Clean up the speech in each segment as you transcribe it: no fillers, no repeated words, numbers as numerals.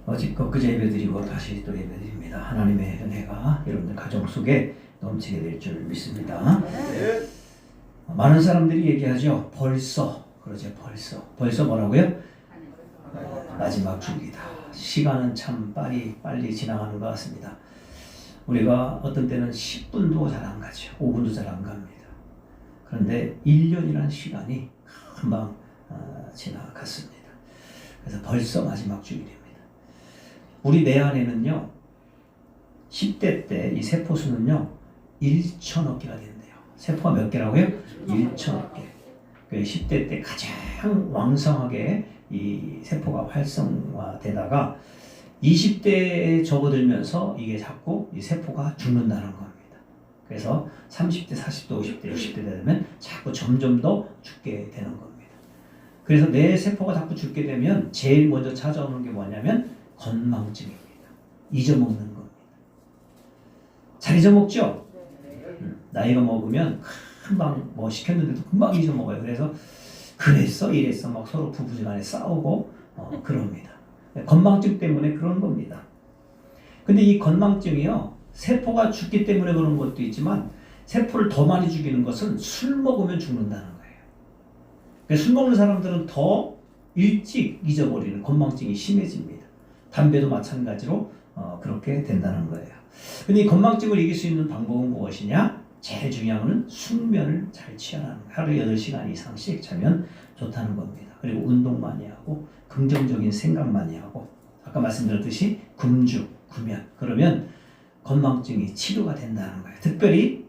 그제 예배드리고 다시 또 예배드립니다. 하나님의 은혜가 여러분들 가정 속에 넘치게 될 줄 믿습니다. 네. 많은 사람들이 얘기하죠. 벌써. 그러죠. 벌써 뭐라고요? 마지막 주기다. 시간은 참 빨리 지나가는 것 같습니다. 우리가 어떤 때는 10분도 잘 안 가죠. 5분도 잘 안 갑니다. 그런데 1년이라는 시간이 금방 지나갔습니다. 그래서 벌써 마지막 주일입니다. 우리 내 안에는요, 10대 때 이 세포수는요, 1천억 개가 된대요. 세포가 몇 개라고요? 1천억 개. 10대 때 가장 왕성하게 이 세포가 활성화되다가 20대에 접어들면서 이게 자꾸 이 세포가 죽는다는 겁니다. 그래서 30대, 40대, 50대, 60대 되면 자꾸 점점 더 죽게 되는 겁니다. 그래서 내 세포가 자꾸 죽게 되면 제일 먼저 찾아오는 게 뭐냐면 건망증입니다. 잊어먹는 겁니다. 잘 잊어먹죠? 나이가 먹으면 금방 뭐 시켰는데도 금방 잊어먹어요. 그래서 그랬어 이랬어 막 서로 부부간에 싸우고 그럽니다. 건망증 때문에 그런 겁니다. 근데 이 건망증이요, 세포가 죽기 때문에 그런 것도 있지만 세포를 더 많이 죽이는 것은 술 먹으면 죽는다는 거예요. 그러니까 술 먹는 사람들은 더 일찍 잊어버리는 건망증이 심해집니다. 담배도 마찬가지로 그렇게 된다는 거예요. 근데 이 건망증을 이길 수 있는 방법은 무엇이냐? 제일 중요한 것은 숙면을 잘 취하는 거예요. 하루에 8시간 이상씩 자면 좋다는 겁니다. 그리고 운동 많이 하고 긍정적인 생각 많이 하고 아까 말씀드렸듯이 구면 그러면 건망증이 치료가 된다는 거예요. 특별히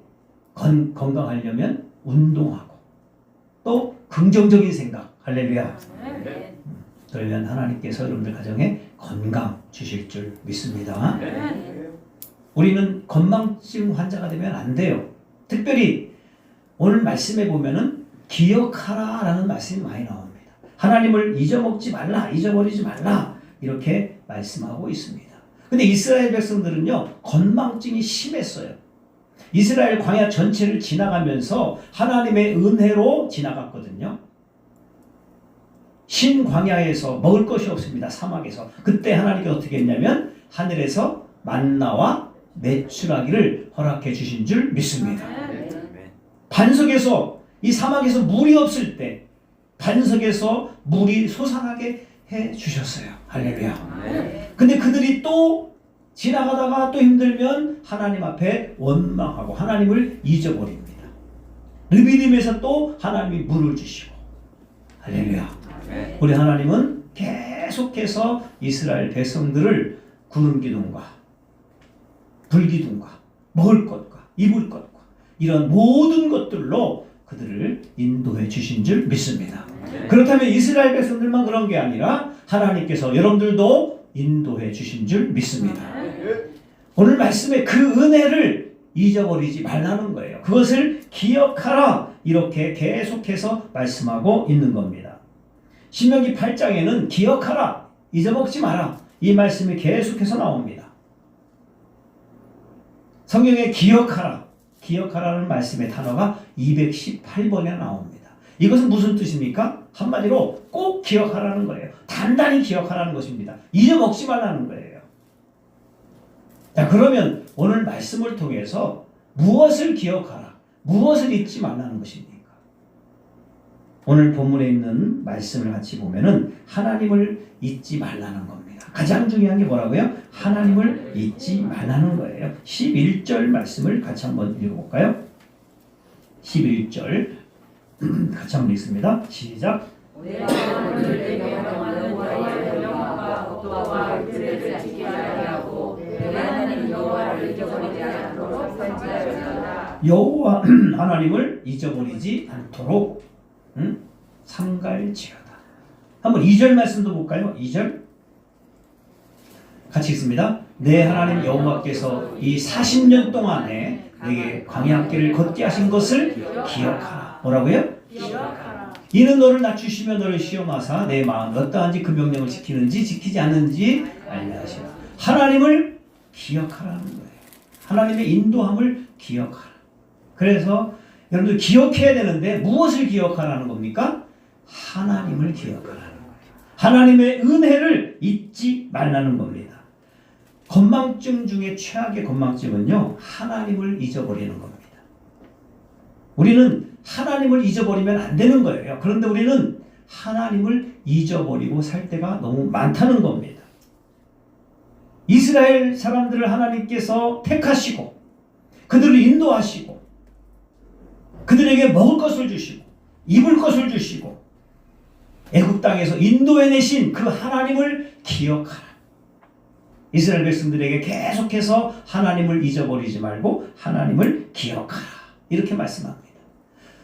건강하려면 운동하고 또 긍정적인 생각. 할렐루야. 그러면 하나님께서 여러분들 가정에 건강 주실 줄 믿습니다. 우리는 건망증 환자가 되면 안 돼요. 특별히 오늘 말씀에 보면은 기억하라 라는 말씀이 많이 나옵니다. 하나님을 잊어먹지 말라, 잊어버리지 말라 이렇게 말씀하고 있습니다. 근데 이스라엘 백성들은요, 건망증이 심했어요. 이스라엘 광야 전체를 지나가면서 하나님의 은혜로 지나갔거든요. 신광야에서 먹을 것이 없습니다. 사막에서. 그때 하나님께서 어떻게 했냐면 하늘에서 만나와 매출하기를 허락해 주신 줄 믿습니다. 반석에서 이 사막에서 물이 없을 때 반석에서 물이 솟아나게 해 주셨어요. 할렐루야. 근데 그들이 또 지나가다가 또 힘들면 하나님 앞에 원망하고 하나님을 잊어버립니다. 르비딤에서 또 하나님이 물을 주시고. 할렐루야. 우리 하나님은 계속해서 이스라엘 백성들을 구름 기둥과 불 기둥과 먹을 것과 입을 것과 이런 모든 것들로 그들을 인도해 주신 줄 믿습니다. 그렇다면 이스라엘 백성들만 그런 게 아니라 하나님께서 여러분들도 인도해 주신 줄 믿습니다. 오늘 말씀에 그 은혜를 잊어버리지 말라는 거예요. 그것을 기억하라 이렇게 계속해서 말씀하고 있는 겁니다. 신명기 8장에는 기억하라, 잊어먹지 마라 이 말씀이 계속해서 나옵니다. 성경에 기억하라는 말씀의 단어가 218번이나 나옵니다. 이것은 무슨 뜻입니까? 한마디로 꼭 기억하라는 거예요. 단단히 기억하라는 것입니다. 잊어먹지 말라는 거예요. 자, 그러면 오늘 말씀을 통해서 무엇을 기억하라, 무엇을 잊지 말라는 것입니까? 오늘 본문에 있는 말씀을 같이 보면은 하나님을 잊지 말라는 겁니다. 가장 중요한 게 뭐라고요? 하나님을 잊지 말라는 거예요. 11절 말씀을 같이 한번 읽어볼까요? 11절 같이 한번 읽습니다. 시작. 여호와 하나님을 잊어버리지 않도록 삼갈지어다. 한번 2절 말씀도 볼까요? 2절 같이 읽습니다. 내 하나님 여호와께서 이 40년 동안에 내게 광야길을 걷게 하신 것을 기억하라. 뭐라고요? 기억하라. 이는 너를 낮추시며 너를 시험하사 내 마음이 어떠한지 그 명령을 지키는지 지키지 않는지 알려 하시라. 하나님을 기억하라는 거예요. 하나님의 인도함을 기억하라. 그래서 여러분들 기억해야 되는데 무엇을 기억하라는 겁니까? 하나님을 기억하라는 거예요. 하나님의 은혜를 잊지 말라는 겁니다. 건망증 중에 최악의 건망증은요, 하나님을 잊어버리는 겁니다. 우리는 하나님을 잊어버리면 안 되는 거예요. 그런데 우리는 하나님을 잊어버리고 살 때가 너무 많다는 겁니다. 이스라엘 사람들을 하나님께서 택하시고 그들을 인도하시고 그들에게 먹을 것을 주시고 입을 것을 주시고 애굽 땅에서 인도해내신 그 하나님을 기억하라. 이스라엘 백성들에게 계속해서 하나님을 잊어버리지 말고 하나님을 기억하라. 이렇게 말씀합니다.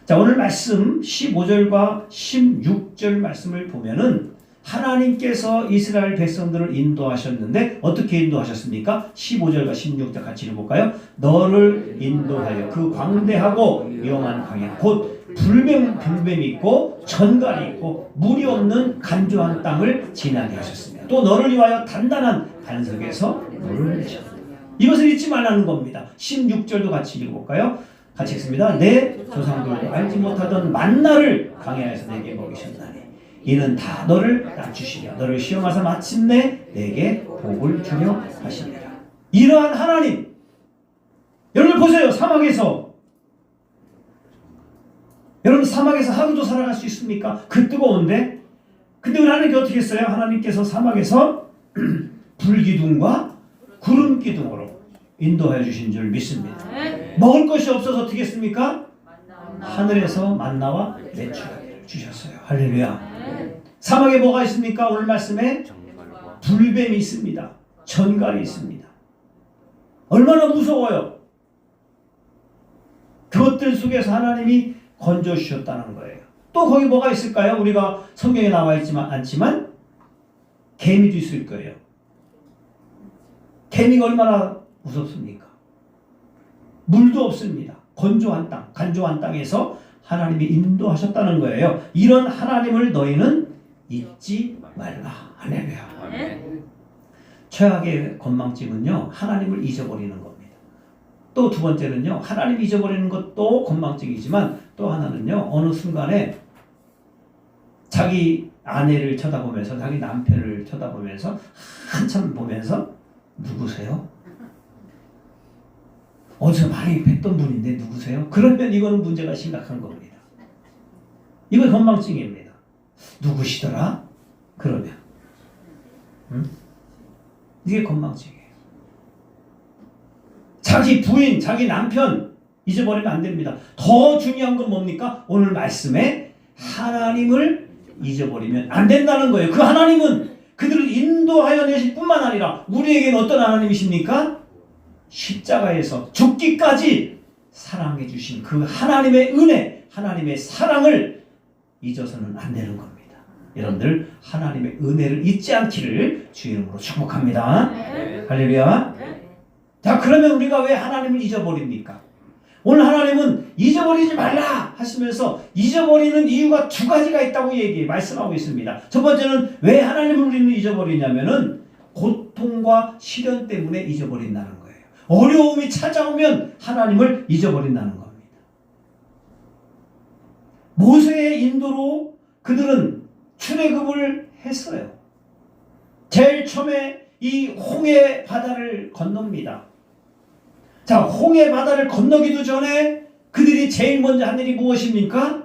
자, 오늘 말씀 15절과 16절 말씀을 보면은 하나님께서 이스라엘 백성들을 인도하셨는데 어떻게 인도하셨습니까? 15절과 16절 같이 읽어볼까요? 너를 인도하여 그 광대하고 위험한 광야 곧 불뱀이 있고 전갈이 있고 물이 없는 간조한 땅을 지나게 하셨습니다. 또 너를 위하여 단단한 반석에서 물을 내셨다. 이것을 잊지 말라는 겁니다. 16절도 같이 읽어볼까요? 같이 읽습니다. 내 조상들도 알지 못하던 만나를 광야에서 내게 먹이셨나니 이는 다 너를 낮추시려 너를 시험하사 마침내 내게 복을 주려 하시니라. 이러한 하나님, 여러분 보세요. 여러분 사막에서 하루도 살아갈 수 있습니까? 그 뜨거운데. 근데 우리 하나님께 어떻게 했어요? 하나님께서 사막에서 불기둥과 구름기둥으로 인도해 주신 줄 믿습니다. 먹을 것이 없어서 어떻게 했습니까? 하늘에서 만나와 메추라기를 주셨어요. 할렐루야. 사막에 뭐가 있습니까? 오늘 말씀에 불뱀이 있습니다. 전갈이 있습니다. 얼마나 무서워요. 그것들 속에서 하나님이 건져 주셨다는 거예요. 또 거기 뭐가 있을까요? 우리가 성경에 나와 있지만 않지만 개미도 있을 거예요. 개미가 얼마나 무섭습니까? 물도 없습니다. 건조한 땅, 간조한 땅에서 하나님이 인도하셨다는 거예요. 이런 하나님을 너희는 잊지 말라. 할렐루야. 최악의 건망증은요, 하나님을 잊어버리는 겁니다. 또 두 번째는요, 하나님 잊어버리는 것도 건망증이지만 또 하나는요, 어느 순간에 자기 아내를 쳐다보면서 자기 남편을 쳐다보면서 한참 보면서 누구세요? 어디서 많이 뵀던 분인데 누구세요? 그러면 이거는 문제가 심각한 겁니다. 이건 건망증입니다. 누구시더라? 그러면 이게 건망증이에요. 자기 부인, 자기 남편 잊어버리면 안 됩니다. 더 중요한 건 뭡니까? 오늘 말씀에 하나님을 잊어버리면 안 된다는 거예요. 그 하나님은 그들을 인도하여 내실 뿐만 아니라 우리에게는 어떤 하나님이십니까? 십자가에서 죽기까지 사랑해 주신 그 하나님의 은혜, 하나님의 사랑을 잊어서는 안 되는 겁니다. 여러분들 하나님의 은혜를 잊지 않기를 주 이름으로 축복합니다. 할렐루야. 자, 그러면 우리가 왜 하나님을 잊어버립니까? 오늘 하나님은 잊어버리지 말라 하시면서 잊어버리는 이유가 두 가지가 있다고 말씀하고 있습니다. 첫 번째는 왜 하나님을 우리는 잊어버리냐면은 고통과 시련 때문에 잊어버린다는 거예요. 어려움이 찾아오면 하나님을 잊어버린다는 겁니다. 모세의 인도로 그들은 출애굽을 했어요. 제일 처음에 이 홍해 바다를 건넙니다. 자, 홍해 바다를 건너기도 전에 그들이 제일 먼저 한 일이 무엇입니까?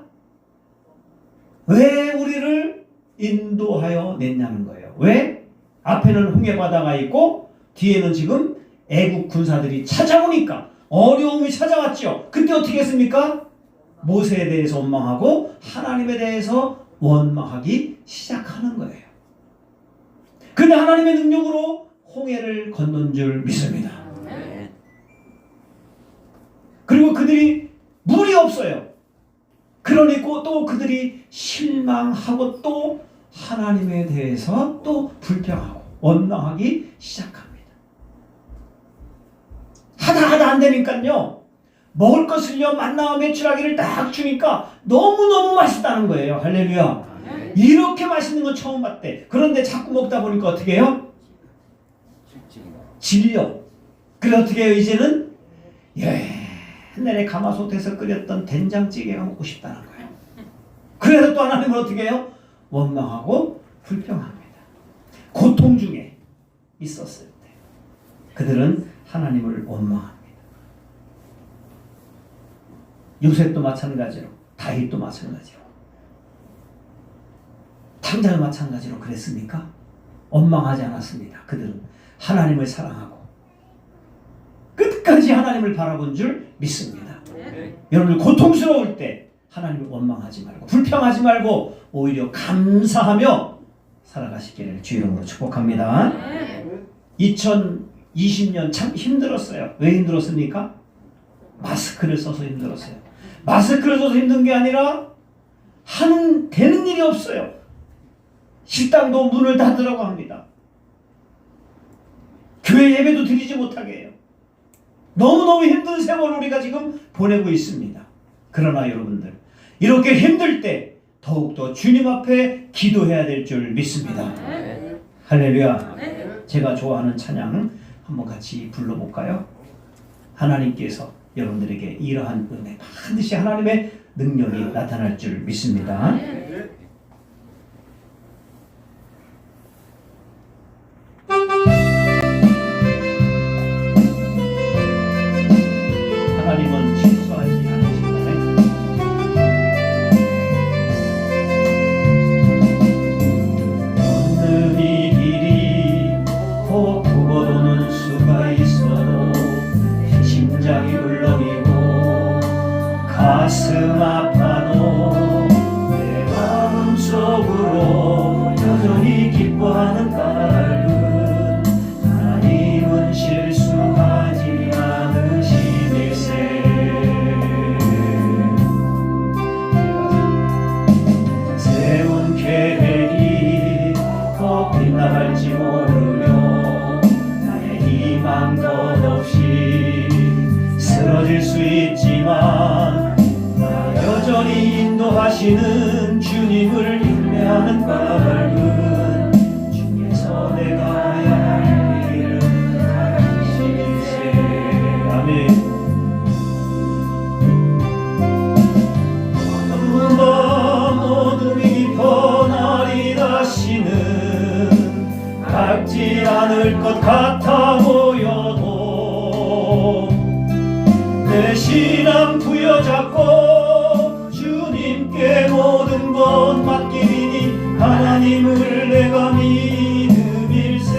왜 우리를 인도하여 냈냐는 거예요. 왜? 앞에는 홍해 바다가 있고 뒤에는 지금 애국 군사들이 찾아오니까 어려움이 찾아왔죠. 그때 어떻게 했습니까? 모세에 대해서 원망하고 하나님에 대해서 원망하기 시작하는 거예요. 근데 하나님의 능력으로 홍해를 건넌 줄 믿습니다. 그리고 그들이 물이 없어요. 그러니까 또 그들이 실망하고 또 하나님에 대해서 또 불평하고 원망하기 시작합니다. 하다 안 되니까요. 먹을 것을요, 만나와 메추라기를 딱 주니까 너무너무 맛있다는 거예요. 할렐루야. 이렇게 맛있는 건 처음 봤대. 그런데 자꾸 먹다 보니까 어떻게 해요? 질려. 그래서 어떻게 해요? 이제는 옛날에 가마솥에서 끓였던 된장찌개가 먹고 싶다는 거예요. 그래서 또 하나님은 어떻게 해요? 원망하고 불평합니다. 고통 중에 있었을 때 그들은 하나님을 원망합니다. 요셉도 마찬가지로, 다윗도 마찬가지로, 탕자도 마찬가지로 그랬습니까? 원망하지 않았습니다. 그들은 하나님을 사랑하고 끝까지 하나님을 바라본 줄 믿습니다. 여러분들 고통스러울 때 하나님을 원망하지 말고 불평하지 말고 오히려 감사하며 살아가시기를 주 이름으로 축복합니다. 2020년 참 힘들었어요. 왜 힘들었습니까? 마스크를 써서 힘들었어요. 마스크를 써서 힘든 게 아니라 되는 일이 없어요. 식당도 문을 닫으라고 합니다. 교회 예배도 드리지 못하게 해요. 너무너무 힘든 세월을 우리가 지금 보내고 있습니다. 그러나 여러분들, 이렇게 힘들 때 더욱더 주님 앞에 기도해야 될 줄 믿습니다. 할렐루야. 제가 좋아하는 찬양 한번 같이 불러볼까요? 하나님께서 여러분들에게 이러한 은혜, 반드시 하나님의 능력이 나타날 줄 믿습니다. 하나님은 실수하지 않으신다네. 오늘 이 길이 고프고 도는 수가 있어도 심장이 울렁이고 가슴 아파도 내 마음속으로 여전히 기뻐하는 까닭은 하나님은 실수하지 않으시니세. 세운 계획이 더 빗나갈지 모르며 나의 희망 덧없이 쓰러질 수 있지만 나 여전히 인도하시는 주님을 인내하는 까닭은 중에서 내가 가야 할 길을 가르치시세. 아멘. 어두운 밤 어둠이 깊어 날이 다시는 밝지 않을 것 같아 보여도 내 신앙 부여잡고 주님께 모든 것 맡기니 하나님을 내가 믿음일세.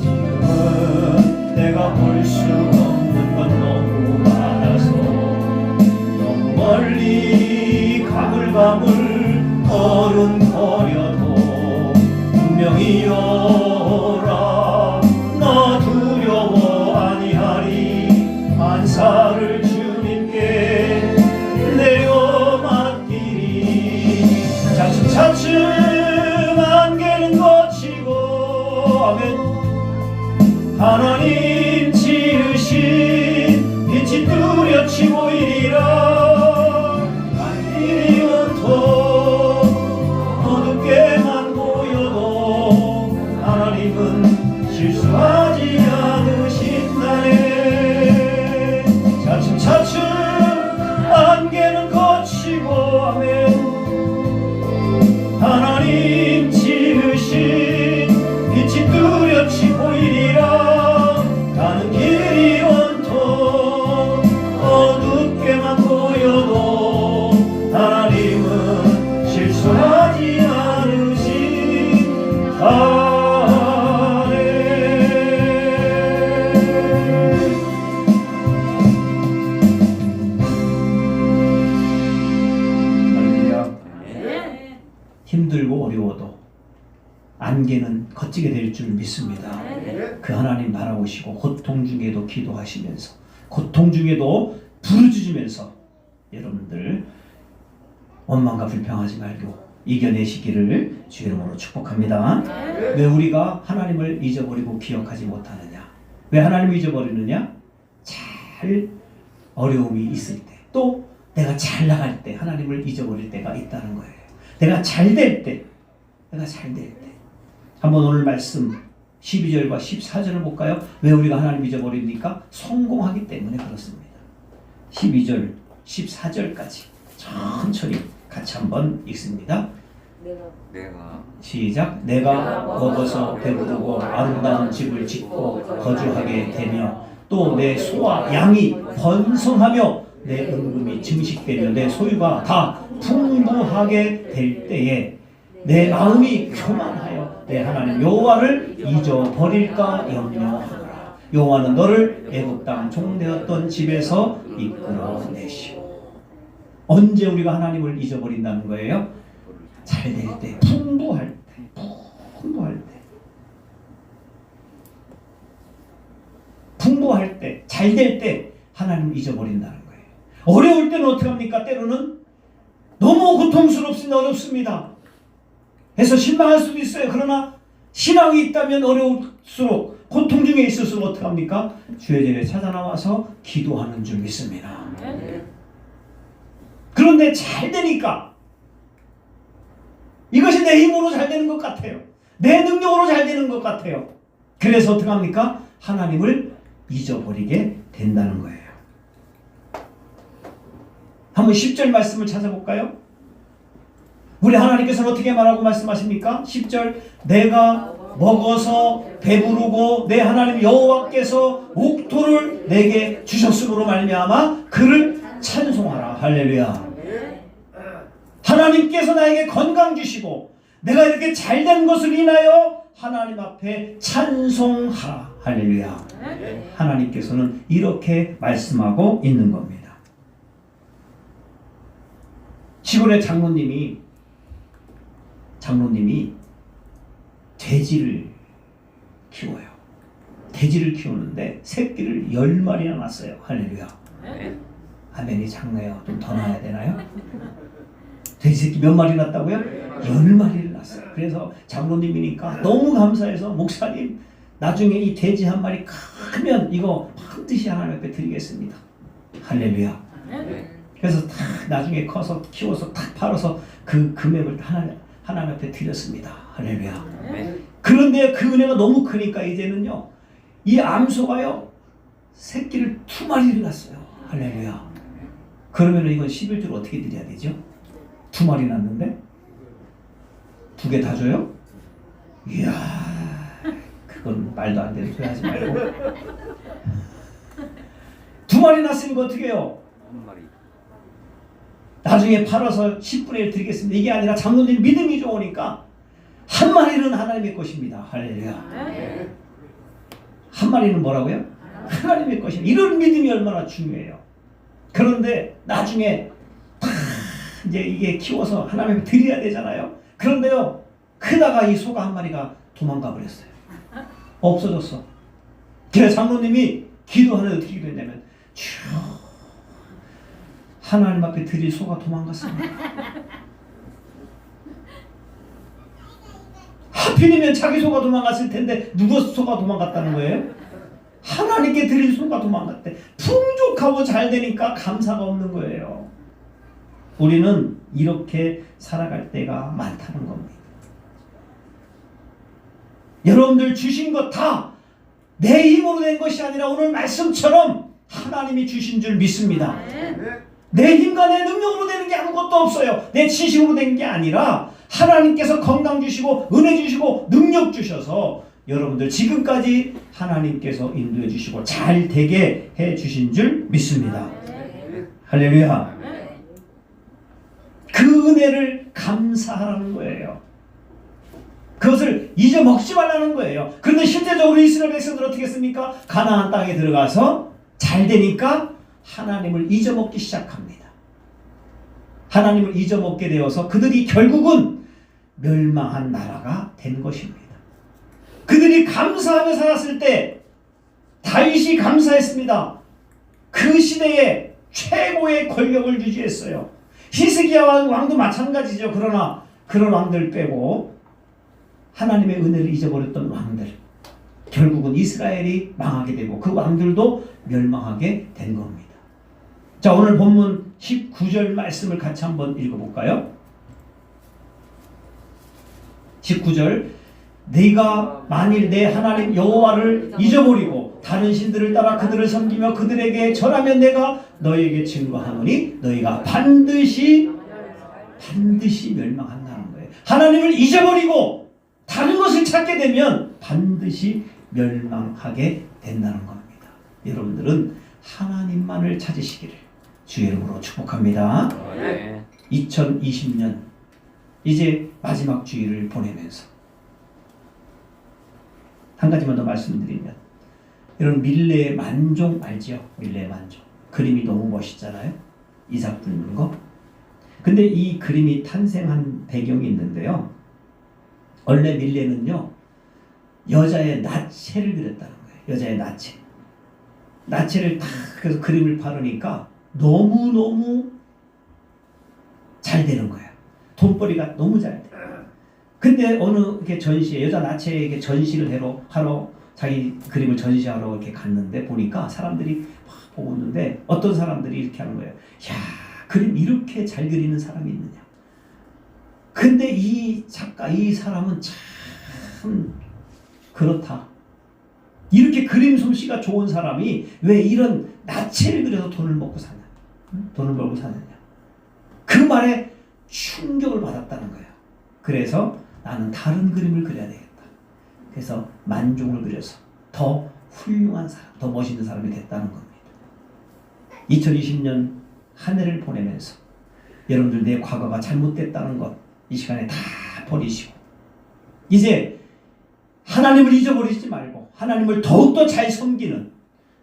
지금은 내가 볼 수 없는 건 너무 많아서 너무 멀리 가물가물 걸음거려도 분명히 오라. 나 두려워 아니하리. 안사를 주님께 내려 맡기리. 차츰차츰 안개는 거치고 아멘. 하나님 지으신 빛이 뚜렷이 보이리라. 길이 온통 어둡게만 보여도 하나님은 실수하지 않으신다네. 차츰차츰 안개는 거치고 아멘. 하나님 지으신 빛이 뚜렷이 보이리라. 가는 길이 온통 어둡게만 보여도 하나님은 실수하지 않으신다네. 힘들고 어려워도 안개는 걷지게 될 줄 믿습니다. 그 하나님 바라보시고 고통 중에도 기도하시면서 고통 중에도 부르짖으면서 여러분들 원망과 불평하지 말고 이겨내시기를 주 이름으로 축복합니다. 왜 우리가 하나님을 잊어버리고 기억하지 못하느냐? 왜 하나님을 잊어버리느냐? 잘 어려움이 있을 때, 또 내가 잘 나갈 때 하나님을 잊어버릴 때가 있다는 거예요. 내가 잘 될 때, 한번 오늘 말씀 12절과 14절을 볼까요? 왜 우리가 하나님 잊어버립니까? 성공하기 때문에 그렇습니다. 12절, 14절까지 천천히 같이 한번 읽습니다. 시작. 내가 먹어서 배부르고 아름다운 집을 짓고 거주하게 되며 또 내 소와 양이 번성하며 내 은금이 증식되며 내 소유가 다 풍부하게 될 때에 내 마음이 교만하여 내 하나님 여호와를 잊어버릴까 염려하노라. 여호와는 너를 애굽 땅 종되었던 집에서 이끌어내시오. 언제 우리가 하나님을 잊어버린다는 거예요? 잘 될 때, 풍부할 때, 풍부할 때, 잘 될 때 하나님을 잊어버린다는 거예요. 어려울 때는 어떻게 합니까? 때로는 너무 고통스럽습니다. 어렵습니다. 해서 실망할 수도 있어요. 그러나 신앙이 있다면 어려울수록 고통 중에 있을수록 어떻게 합니까? 주의 전에 찾아 나와서 기도하는 줄 믿습니다. 그런데 잘 되니까 이것이 내 힘으로 잘 되는 것 같아요. 내 능력으로 잘 되는 것 같아요. 그래서 어떻게 합니까? 하나님을 잊어버리게 된다는 거예요. 한번 10절 말씀을 찾아볼까요? 우리 하나님께서는 어떻게 말하고 말씀하십니까? 10절 내가 먹어서 배부르고 내 하나님 여호와께서 옥토를 내게 주셨으므로 말미암아 그를 찬송하라. 할렐루야. 하나님께서 나에게 건강 주시고 내가 이렇게 잘된 것을 인하여 하나님 앞에 찬송하라. 할렐루야. 하나님께서는 이렇게 말씀하고 있는 겁니다. 시골의 장로님이 돼지를 키워요. 돼지를 키우는데 새끼를 10마리나 낳았어요. 할렐루야. 아멘이 작네요. 좀 더 낳아야 되나요? 돼지 새끼 몇 마리 낳았다고요? 10마리를 낳았어요. 그래서 장로님이니까 너무 감사해서 목사님 나중에 이 돼지 한 마리 크면 이거 반드시 하나님 앞에 드리겠습니다. 할렐루야. 그래서 딱 나중에 커서 키워서 딱 팔아서 그 금액을 하나님 앞에 드렸습니다. 할렐루야. 그런데 그 은혜가 너무 크니까 이제는요 이 암소가요 새끼를 2마리를 낳았어요. 할렐루야. 그러면 이건 11조를 어떻게 드려야 되죠? 2마리 낳았는데 2개 다 줘요? 이야, 그건 말도 안 되는 소리 하지 말고 2마리 낳았으니까 어떻게 해요? 1마리. 나중에 팔아서 10분의 1 드리겠습니다. 이게 아니라 장로님 믿음이 좋으니까 1마리는 하나님의 것입니다. 할렐루야. 1마리는 뭐라고요? 하나님의 것입니다. 이런 믿음이 얼마나 중요해요. 그런데 나중에 이제 이게 키워서 하나님께 드려야 되잖아요. 그런데요 크다가 이 소가 1마리가 도망가 버렸어요. 없어졌어. 그래서 장로님이 기도하는데 어떻게 기도했냐면 하나님 앞에 드릴 소가 도망갔습니다. 하필이면 자기 소가 도망갔을 텐데 누구 소가 도망갔다는 거예요? 하나님께 드릴 소가 도망갔대. 풍족하고 잘 되니까 감사가 없는 거예요. 우리는 이렇게 살아갈 때가 많다는 겁니다. 여러분들 주신 것 다 내 힘으로 된 것이 아니라 오늘 말씀처럼 하나님이 주신 줄 믿습니다. 내 힘과 내 능력으로 되는 게 아무것도 없어요. 내 지식으로 된 게 아니라 하나님께서 건강 주시고 은혜 주시고 능력 주셔서 여러분들 지금까지 하나님께서 인도해 주시고 잘 되게 해 주신 줄 믿습니다. 할렐루야. 그 은혜를 감사하라는 거예요. 그것을 잊어먹지 말라는 거예요. 그런데 실제적으로 이스라엘 백성들은 어떻게 했습니까? 가나안 땅에 들어가서 잘 되니까 하나님을 잊어먹기 시작합니다. 하나님을 잊어먹게 되어서 그들이 결국은 멸망한 나라가 된 것입니다. 그들이 감사하며 살았을 때 다윗이 감사했습니다. 그 시대에 최고의 권력을 유지했어요. 히스기야 왕도 마찬가지죠. 그러나 그런 왕들 빼고 하나님의 은혜를 잊어버렸던 왕들, 결국은 이스라엘이 망하게 되고 그 왕들도 멸망하게 된 겁니다. 자, 오늘 본문 19절 말씀을 같이 한번 읽어볼까요? 19절 네가 만일 내 하나님 여호와를 잊어버리고 다른 신들을 따라 그들을 섬기며 그들에게 절하면 내가 너희에게 증거하노니 너희가 반드시 반드시 멸망한다는 거예요. 하나님을 잊어버리고 다른 것을 찾게 되면 반드시 멸망하게 된다는 겁니다. 여러분들은 하나님만을 찾으시기를 주의 이름으로 축복합니다. 2020년 이제 마지막 주일을 보내면서 한 가지만 더 말씀드리면, 여러분 밀레의 만종 알죠? 밀레의 만종 그림이 너무 멋있잖아요. 이삭 붓는 거. 근데 이 그림이 탄생한 배경이 있는데요. 원래 밀레는요 여자의 나체를 그렸다는 거예요. 여자의 나체. 나체를 딱 그래서 그림을 바르니까 너무너무 잘 되는 거예요. 돈벌이가 너무 잘 돼. 근데 어느 이렇게 전시에 여자 나체에게 전시를 하러 자기 그림을 전시하러 이렇게 갔는데 보니까 사람들이 막 보고 있는데 어떤 사람들이 이렇게 하는 거예요. 야, 그림 이렇게 잘 그리는 사람이 있느냐. 근데 이 작가, 이 사람은 참 그렇다. 이렇게 그림 솜씨가 좋은 사람이 왜 이런 나체를 그려서 돈을 먹고 사냐. 돈을 벌고 사느냐. 그 말에 충격을 받았다는 거예요. 그래서 나는 다른 그림을 그려야 되겠다. 그래서 만종을 그려서 더 훌륭한 사람, 더 멋있는 사람이 됐다는 겁니다. 2020년 한 해를 보내면서 여러분들 내 과거가 잘못됐다는 것 이 시간에 다 버리시고 이제 하나님을 잊어버리지 말고 하나님을 더욱더 잘 섬기는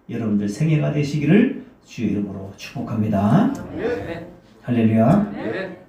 여러분들 생애가 되시기를 주의 이름으로 축복합니다. 할렐루야.